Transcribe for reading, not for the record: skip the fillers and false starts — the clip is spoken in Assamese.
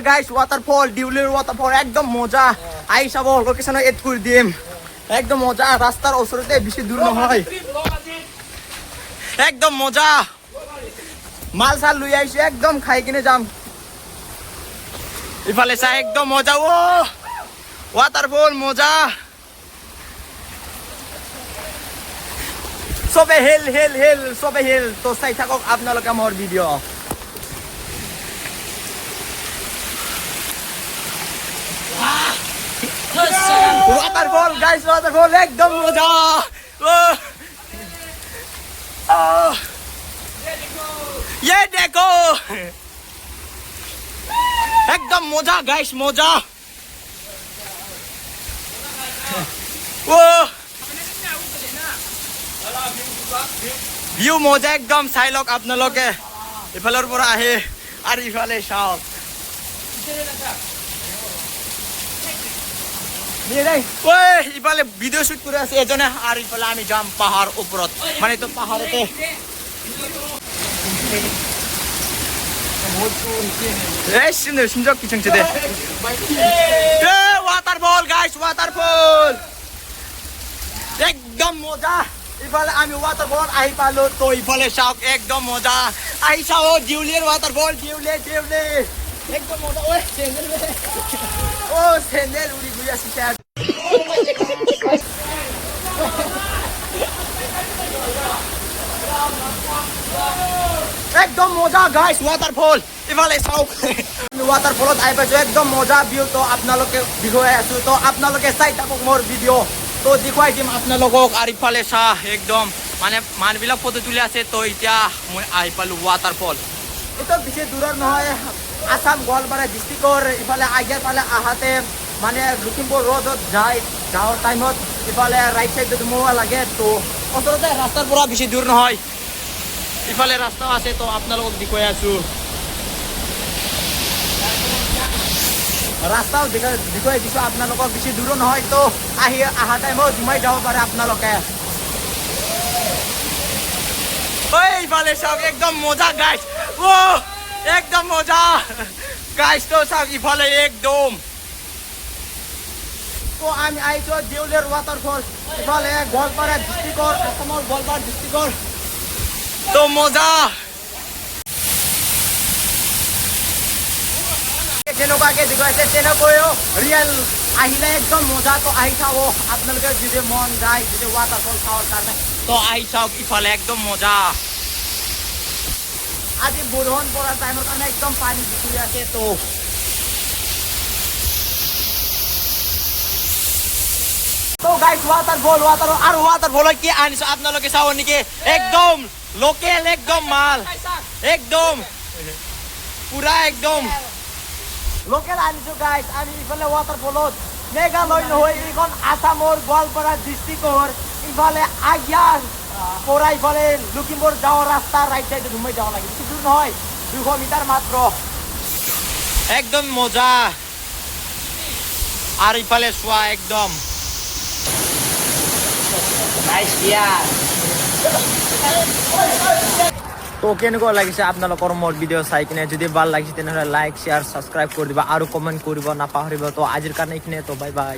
গাইস ওয়াটাৰফল ডিউলিৰ ওয়াটাৰফল একদম মজা আই চাব লোকেশন এড কৰি দিম একদম মজা ৰাস্তাৰ ওচৰতে বেছি দূৰ নহয় একদম মজা মাল চাল লৈ আইছো একদম খাই কিনে যাম ইফালে চাই একদম মজা ও ওয়াটারফল মজা সবে হেল সবে হেল তো চাই থাকক আপোনালোকে মোৰ ভিডিঅ' ওয়াটারফল গাইস ওয়াটারফল একদম মজা ये देखो एकदम मजा गाइस मजा ओ ভিউ মজা একদম চাই লওক আপোনালোকে ইফালৰ পৰা আহে আৰু ইফালে চাওক ইফালে ভিডিঅ' শ্বুট কৰি আছে এজনে আৰু ইফালে আমি যাম পাহাৰ ওপৰত মানে তো পাহাৰতে শুনছ কি শুনছে দে ওয়াটারফল গাইস ওয়াটারফল একদম মজা ইফালে আমি ওয়াটারফল আহি পালো তো ইফালে চাওক একদম মজা আহি চাও ডিউলিৰ ওয়াটাৰফল ডিউলি একদম মজা ও চেন্দেল উৰি গৈ আছে একদম মজা গাইস ওয়াটাৰফল ইফালে চাওক আমি ওয়াটাৰফলত আহি পাইছো একদম মজা ভিউ তো আপোনালোকে দেখুৱাই আছো তো আপোনালোকে চাই থাকক মোৰ ভিডিঅ' তো দেখুৱাই দিম আপোনালোকক আৰু ইফালে চাহ একদম মানে মানুহবিলাক ফটো তুলি আছে তো এতিয়া মই আহি পালো ওয়াটারফল এইটো বেছি দূৰৰ নহয় আসাম গোৱালপাৰা ডিষ্ট্ৰিক্টৰ ইফালে আগিয়াৰ ফালে আহাতে মানে লখিমপুৰ ৰোডত যাওয়াৰ টাইমত ইফালে ৰাইট সাইডে মোয়া লাগে তো ওচৰতে ৰাস্তাৰ পৰা বেছি দূৰ নহয় ইফালে ৰাস্তা আছে তো আপোনালোকক দেখুৱাই আছো ৰাস্তাও দেখুৱাই দিছো আপোনালোকক বেছি দূৰ নহয় তো আহা টাইমত ঘুমাই যাব পাৰে আপোনালোকে ইফালে চাওক একদম মজা গাইস ও একদম মজা গাইস তো চাওক ইফালে একদম তো আমি আইছো ডিউলিৰ ওয়াটাৰফল ইফালে গোৱালপাৰা ডিস্ট্ৰিক্টৰ অসমৰ গোৱালপাৰা ডিস্ট্ৰিক্টৰ তো মজা যেনেকুৱাকে দেখুৱাইছে তেনেকৈও ৰিয়েল আহিলে একদম মজা তো আহি চাব আপোনালোকে যদি মন যায় যদি ওয়াটারফল চাওয়ার কাৰণে তো আহি চাওক ইফালে একদম মজা আজি বৰষুণ পৰাৰ টাইমৰ কাৰণে একদম পানী গুচি আছে তো তো গাইস ওয়াটারফল আর ওয়াটারফল কি আনিছো আপোনালোকে চাও নেকি একদম লোকেল একদম মাল একদম পুরা একদম লোকেল আনিছো গাইস আমি ইফালে ওয়াটারফলত মেঘালয় নহয় এইখন আসামৰ গোৱালপাৰা ডিস্ট্ৰিক্টৰ ইফালে আগিয়াৰ পৰা ইফালে লখিমপুৰ যাওয়ার রাস্তা রাইট সাইডে ঘুমাই যাওয়া লাগে বেশি দূর নহয় 200 মিটার মাত্র একদম মজা আর ইফালে শোয়া একদম তো কেনেকুৱা লাগিছে আপোনালোকৰ মোৰ ভিডিঅ' চাই কিনে যদি ভাল লাগিছে তেনেহ'লে লাইক শ্বেয়াৰ ছাবস্ক্ৰাইব কৰি দিবা আৰু কমেণ্ট কৰিব নাপাহৰিব তো আজিৰ কাৰণে এইখিনিয়ে তো বাই বাই